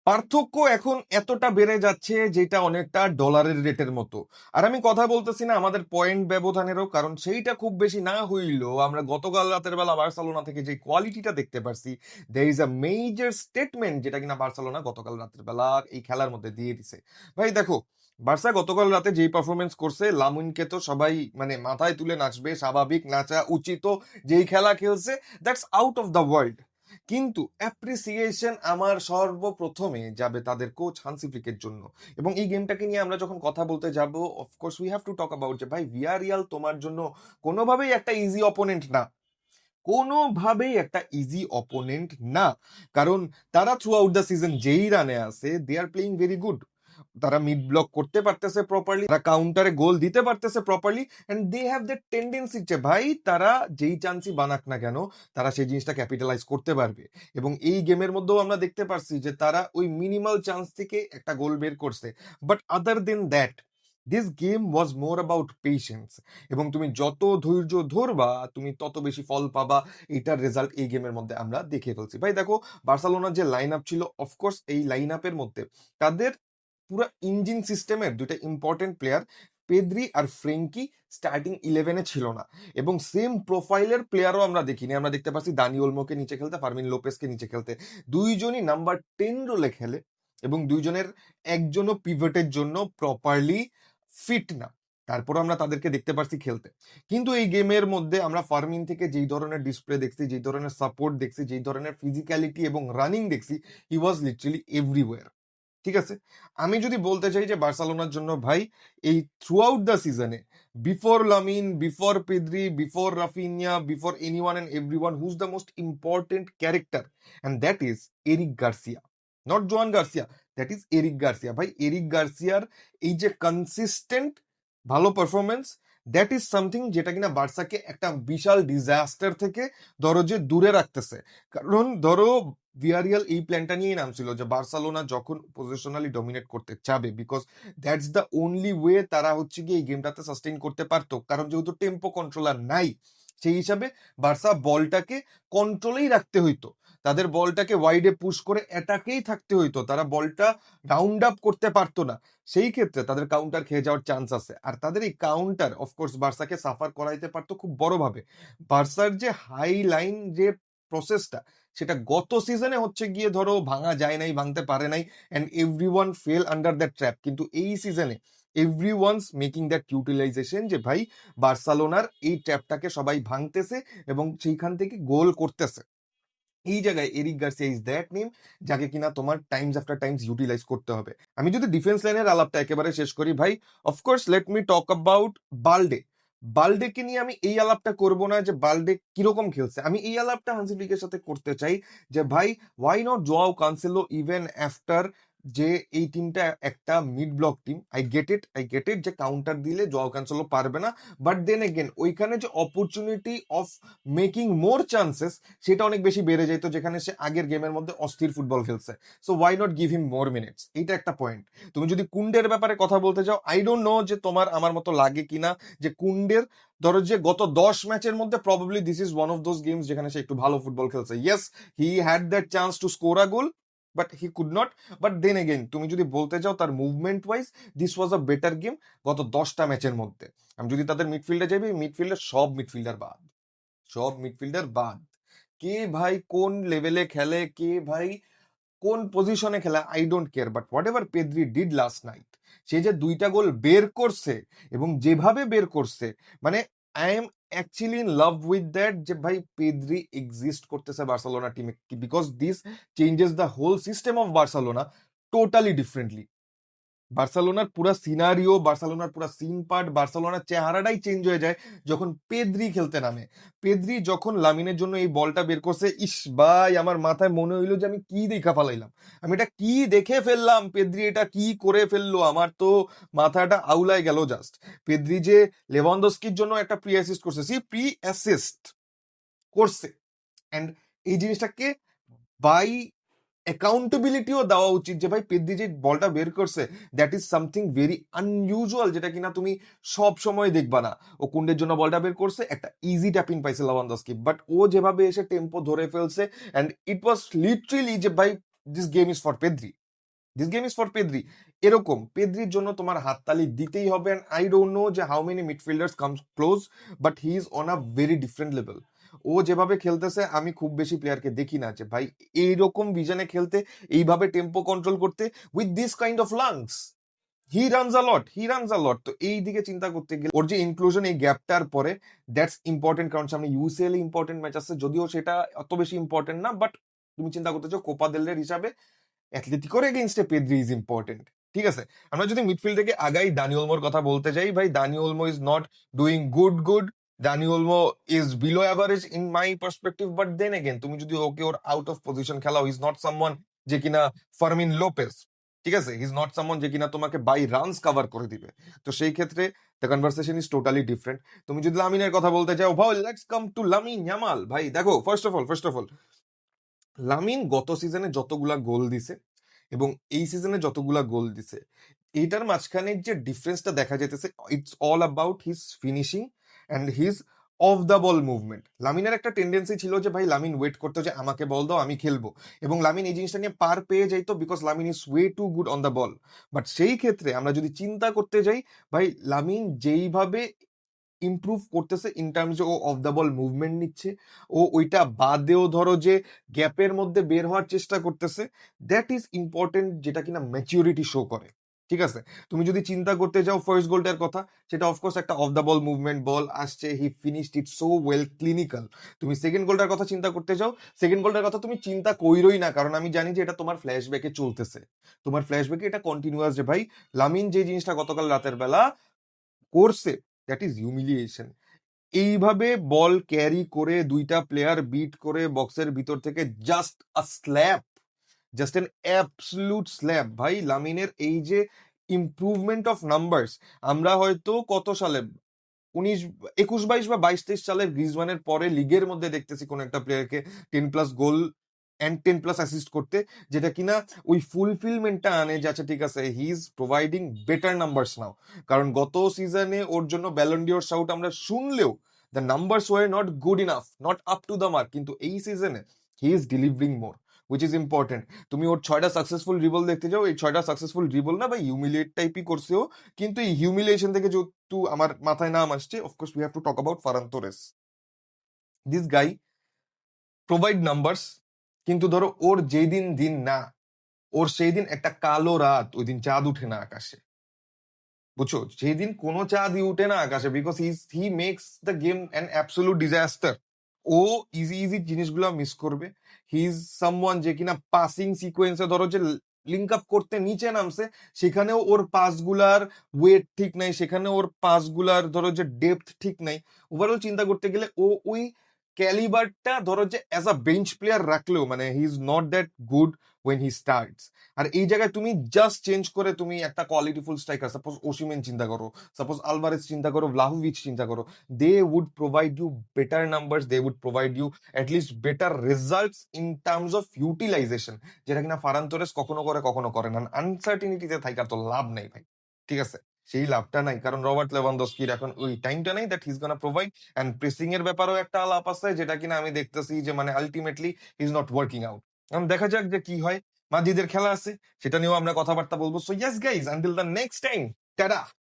পার্থক্য এখন এতটা বেড়ে যাচ্ছে যেটা অনেকটা ডলারের রেটের মতো। আর আমি কথা বলতেছি না আমাদের পয়েন্ট ব্যবধানেরও, কারণ সেইটা খুব বেশি না হইলেও আমরা গতকাল রাতের বেলা বার্সেলোনা থেকে যে কোয়ালিটিটা দেখতে পারছি, there is a major statement যেটা কিনা বার্সেলোনা গতকাল রাতের বেলা এই খেলার মধ্যে দিয়ে দিছে। ভাই দেখো, বার্সা গতকাল রাতে যেই পারফরমেন্স করছে, লামিনকে তো সবাই মানে মাথায় তুলে নাচবে, স্বাভাবিক, নাচা উচিত। যেই খেলা খেলছে, that's out of the world. কিন্তু অ্যাপ্রিসিয়েশন আমার সর্বপ্রথমে যাবে তাদের কোচ হান্সি ফ্লিকের জন্য। এবং এই গেমটাকে নিয়ে আমরা যখন কথা বলতে যাব, of course we have to talk about যে ভাই ভিয়ারিয়াল তোমার জন্য কোনোভাবেই একটা ইজি অপোনেন্ট না, কোনোভাবেই একটা ইজি অপোনেন্ট না। কারণ তারা থ্রু আউট দ্য সিজন যেই রানে আছে, they are playing very good. তারা মিড ব্লক করতে পারতেছে প্রপারলি, তারা কাউন্টারে গোল দিতে পারতেছে properly, and they have that tendency যে ভাই তারা যেই চান্সই বানাক না কেন, তারা সেই জিনিসটা ক্যাপিটালাইজ করতে পারবে। এবং এই গেমের মধ্যেও আমরা দেখতে পারছি যে তারা ওই মিনিমাল চান্স থেকে একটা গোল বের করছে। But other than that, this game was more about patience. এবং তুমি যত ধৈর্য ধরবা তুমি তত বেশি ফল পাবা। এটার রেজাল্ট এই গেমের মধ্যে আমরা দেখে ফেলছি। ভাই দেখো, বার্সেলোনার যে লাইন আপ ছিল, অফকোর্স এই লাইন আপের মধ্যে তাদের পুরো ইঞ্জিন সিস্টেমের দুইটা ইম্পর্টেন্ট প্লেয়ার পেদ্রি আর ফ্রেঙ্কি স্টার্টিং ইলেভেনে ছিল না। এবং সেম প্রোফাইলের প্লেয়ারও আমরা দেখিনি। আমরা দেখতে পাচ্ছি দানি ওলমোকে নিচে খেলতে, ফার্মিন লোপেসকে নিচে খেলতে। দুইজনই নাম্বার 10 রোলে খেলে এবং দুইজনের একজনও পিভটের জন্য প্রপারলি ফিট না। তারপর আমরা তাদেরকে দেখতে পারছি খেলতে। কিন্তু এই গেমের মধ্যে আমরা ফার্মিন থেকে যেই ধরনের ডিসপ্লে দেখছি, যেই ধরনের সাপোর্ট দেখছি, যেই ধরনের ফিজিক্যালিটি এবং রানিং দেখছি, হি ওয়াজ লিটারালি এভরিওয়্যার। ঠিক আছে, আমি যদি বলতে চাই যে বার্সেলোনার জন্য ভাই এই থ্রু আউট দ্য সিজনে, before Lamine, before Pedri, before Raphinha, before anyone and everyone, who's the most important character, and that is Eric Garcia, not Joan Garcia, that is Eric Garcia. ভাই এরিক গার্সিয়ার এই যে কনসিস্টেন্ট ভালো performance, that is something যেটা কিনা বার্সাকে একটা বিশাল disaster থেকে ধরো যে দূরে রাখতেছে। কারণ ধরো ভিয়ারিয়াল এই প্ল্যানটা নিয়েই নামছিল যে বার্সেলোনা যখন পজিশনালি ডমিনেট করতে চাবে, because that's the only way তারা হচ্ছে কি এই গেমটাতে সাস্টেইন করতে পারতো। কারণ যেহেতু টেম্পো কন্ট্রোলার নাই, সেই হিসাবে বার্সা বলটাকে কন্ট্রোলেই রাখতে হইতো, তাদের বলটাকে ওয়াইডে পুশ করে অ্যাটাকেই থাকতে হইতো, তারা বলটা রাউন্ড আপ করতে পারতো না। সেই ক্ষেত্রে তাদের কাউন্টার খেয়ে যাওয়ার চান্স আছে, আর তাদের এই কাউন্টার অফকোর্স বার্সাকে সাফার করাইতে পারতো খুব বড়ভাবে। বার্সার যে হাই লাইন যে প্রসেসটা, সেটা গত সিজনে হচ্ছে গিয়ে ধরো ভাঙা যায় নাই, ভাঙতে পারে নাই, and everyone fail under that trap. কিন্তু এই সিজনে এভরিওয়ানস মেকিং দ্যাট ইউটিলাইজেশন যে ভাই বার্সেলোনার এই ট্র্যাপটাকে সবাই ভাঙতেছে এবং সেইখান থেকে গোল করতেছে। এই জায়গায় Eric Garcia is that name যাকে কিনা তোমার টাইমস আফটার টাইমস ইউটিলাইজ করতে হবে। আমি যদি ডিফেন্স লাইনের আলাপটা একেবারে শেষ করি ভাই, of course let me talk about Balde. বালডেকে নিয়ে আমি এই আলাপটা করব না যে বালডে কিরকম খেলছে, আমি এই আলাপটা হান্সি ফ্লিকের সাথে করতে চাই যে ভাই why not Joao Cancelo even after, যে এই টিমটা একটা mid block team. I get it যে কাউন্টার দিলে জোয়াও কানসেলো পারবে না, বাট দেন এগেন ওইখানে যে opportunity of making more chances সেটা অনেক বেশি বেড়ে যেত, যেখানে সে আগের গেমের মধ্যে অস্থির ফুটবল খেলছে। So why not give him more minutes, এইটা একটা পয়েন্ট। তুমি যদি কুন্ডের ব্যাপারে কথা বলতে যাও, আই ডোন্ট নো যে তোমার আমার মতো লাগে কিনা যে কুন্ডের ধরো যে গত 10 ম্যাচের মধ্যে probably this is one of those games যেখানে সে একটু ভালো ফুটবল খেলছে। Yes, he had that chance to score a goal, but he could not. But then again তুমি যদি বলতে যাও তার movement wise, this was a better game গত 10টা ম্যাচের মধ্যে। আমি যদি তাদের মিডফিল্ডে যাই, মিডফিল্ডে সব মিডফিল্ডার বাদ, সব মিডফিল্ডার বাদ। কে ভাই কোন লেভেলে খেলে, কে ভাই কোন পজিশনে খেলে, I don't care. But whatever Pedri did last night, সে যে 2টা গোল বের করছে এবং যেভাবে বের করছে, মানে I am actually in love with that যে ভাই পেদ্রি এক্সিস্ট করতেছে বার্সেলোনা টিমে, because this changes the whole system of Barcelona totally differently. বার্সেলোনার পুরা সিনারিও, বার্সেলোনার পুরা সিন পার্ট, বার্সেলোনার চেহারাটাই চেঞ্জ হয়ে যায় যখন পেদ্রি খেলতে নামে। পেদ্রি যখন লামিনের জন্য এই বলটা বের করছে, ইস ভাই আমার মাথায় মনে হইলো যে আমি কি দেখা ফেলাইলাম, আমি এটা কি দেখে ফেললাম, পেদ্রি এটা কি করে ফেললো, আমার তো মাথাটা আউলাই গেল জাস্ট। পেদ্রি যে লেভানডস্কির জন্য একটা প্রি অ্যাসিস্ট করছে, সি প্রি অ্যাসিস্ট করছে, অ্যান্ড এই জিনিসটাকে বাই অ্যাকাউন্টেবিলিটিও দেওয়া উচিত যে ভাই পেদ্রি যে বলটা বের করছে, that is something very unusual, যেটা কিনা তুমি সব সময় দেখবা না। ও কুন্ডের জন্য বলটা বের করছে, একটা ইজি ট্যাপিং পাইছে লেভানডস্কি, বাট ও যেভাবে এসে টেম্পো ধরে ফেলছে, অ্যান্ড ইট ওয়াজ লিটারেলি যে ভাই this game is for Pedri. This game is for Pedri. এরকম পেদ্রির জন্য তোমার হাততালি দিতেই হবে। অ্যান্ড আই ডোন্ট নো যে how many midfielders comes close, but he is on a very different level. ও যেভাবে খেলতেছে আমি খুব বেশি প্লেয়ারকে দেখি না যে ভাই এইরকম ভিশনে খেলতে, এইভাবে টেম্পো কন্ট্রোল করতে, with this kind of lungs. He runs a lot. তো এই দিকে চিন্তা করতে গেলে ওর যে ইনক্লুশন এই গ্যাপটার পরে, দ্যাটস ইম্পর্টেন্ট, কারণ সামনে ইউসিএল ইম্পর্টেন্ট ম্যাচ আছে, যদিও সেটা অত বেশি ইম্পর্টেন্ট না, বাট তুমি চিন্তা করতেছো কোপা দেল রের হিসাবে অ্যাথলেটিকোর এগেইনস্টে পেদ্রি ইজ ইম্পর্টেন্ট। ঠিক আছে, আমরা যদি মিডফিল্ড থেকে আগাই দানি ওলমোর কথা বলতে যাই, ভাই Dani Olmo is not doing good. Dani Olmo is below average in my perspective, but then again তুমি যদি ওকে ওর আউট অফ পজিশন খেলাও, ইজ নট সামওয়ান যে কিনা ফার্মিন লোপেজ। ঠিক আছে, ইজ নট সামওয়ান যে কিনা তোমাকে বাই রানস কভার করে দিবে। তো সেই ক্ষেত্রে the conversation is totally different. তুমি যদি লামিনের কথা বলতে চাও, ভাই let's come to Lamine Yamal. ভাই দেখো, ফার্স্ট অফ অল লামিন গত সিজনে যতগুলা গোল দিছে এবং এই সিজনে যতগুলা গোল দিছে, এইটার মাঝখানে যে ডিফারেন্সটা দেখা যেতেছে, it's all about his finishing and his off the ball movement. লামিনের একটা টেন্ডেন্সি ছিল যে ভাই লামিন ওয়েট করতো যে আমাকে বল দাও আমি খেলবো, এবং লামিন এই জিনিসটা নিয়ে পার পেয়ে যাইতো because Lamine is way to good on the ball. But সেই ক্ষেত্রে আমরা যদি চিন্তা করতে যাই, ভাই লামিন যেইভাবে ইমপ্রুভ করতেছে ইন টার্মস ও অফ দ্য বল মুভমেন্ট নিচ্ছে, ও ওইটা বাদেও ধরো যে গ্যাপের মধ্যে বের হওয়ার চেষ্টা করতেছে, দ্যাট ইজ ইম্পর্টেন্ট, যেটা কিনা ম্যাচিউরিটি শো করে। ঠিক আছে, তুমি যদি চিন্তা করতে যাও ফার্স্ট গোলটার কথা, সেটা অফকোর্স একটা অফ দ্য বল মুভমেন্ট, বল আসছে, he finished it so well, clinical. তুমি সেকেন্ড গোলটার কথা চিন্তা করতে যাও, সেকেন্ড গোলটার কথা তুমি চিন্তা কইরই না, কারণ আমি জানি যে এটা তোমার ফ্ল্যাশব্যাকে চলতেছে, তোমার ফ্ল্যাশব্যাকে এটা কন্টিনিউয়াস, যে ভাই লামিন যে জিনিসটা গতকাল রাতের বেলা করছে, দ্যাট ইজ হিউমিলিয়েশন। এইভাবে বল ক্যারি করে দুইটা প্লেয়ার বিট করে বক্সের ভিতর থেকে জাস্ট আ slap, just N absolute slap. ভাই লামিনের এই যে ইমপ্রুভমেন্ট অফ নাম্বারস, আমরা হয়তো কত সালে 19 21 22 বা 22 23 সালের গ্রিজমানের পরে লিগের মধ্যে দেখতেছি কোন একটা প্লেয়ারকে 10+ গোল অ্যান্ড 10+ অ্যাসিস্ট করতে, যেটা কিনা ওই ফুলফিলমেন্টটা আনে যে আচ্ছা ঠিক আছে, he is providing better numbers now. কারণ গত সিজনে ওর জন্য ব্যালন্ডিওর শাউট আমরা শুনলেও the numbers were not good enough, not up to the mark, কিন্তু এই সিজনে he is delivering more, which is important. তুমি ওর 6টা সাকসেসফুল ড্রিবল দেখতে যাও, এই 6টা সাকসেসফুল ড্রিবল না ভাই হিউমিলিয়েট টাইপই করছেও, কিন্তু এই হিউমিলিয়েশন থেকে যেহেতু আমার মাথায় নাম আসছে, of course we have to talk about Ferran Torres. This guy provide numbers, কিন্তু ধরো ওর যেই দিন দিন না, ওর সেই দিন একটা কালো রাত, ওই দিন চাঁদ উঠে না আকাশে, বুঝছো, যেই দিন কোনো চাঁদই উঠে না আকাশে, because he makes the game an absolute disaster. ও ইজি ইজি জিনিসগুলো মিস করবে। হি ইজ সামওয়ান যে কিনা পাসিং সিকোয়েন্সে ধরো যে লিঙ্ক আপ করতে নিচে নামছে, সেখানেও ওর পাসগুলার ওয়েট ঠিক নাই, সেখানে ওর পাসগুলার ধরো যে ডেপথ ঠিক নাই। ওভারঅল চিন্তা করতে গেলে ও ওই ক্যালিবারটা ধরো যে অ্যাজ আ বেঞ্চ প্লেয়ার রাখলেও মানে he is not that good when he starts. আর এই জায়গায় তুমি জাস্ট চেঞ্জ করে তুমি একটা কোয়ালিটিফুল স্ট্রাইকার, সাপোজ ওসিমেন চিন্তা করো, সাপোজ আলভারেজ চিন্তা করো, ভ্লাহোভিচ চিন্তা করো, they would provide you better numbers, they would provide you at least better results in terms of utilisation, যেটা কিনা ফারান তোরেস কখনো করে কখনো করে না। আনসার্টিনিটিতে থাকার তো লাভ নেই ভাই। ঠিক আছে, সেই লাভটা নাই, কারণ রবার্ট লেভানডস্কির এখন ওই টাইমটা নাই that he is gonna provide. And pressing এর ব্যাপারেও একটা আলাপ আছে, যেটা কিনা আমি দেখতেছি যে মানে ultimately he is not working out. এখন দেখা যাক যে কি হয়। মাদ্রিদের খেলা আছে, সেটা নিয়েও আমরা কথাবার্তা বলবো। So yes guys, until the next time, tata.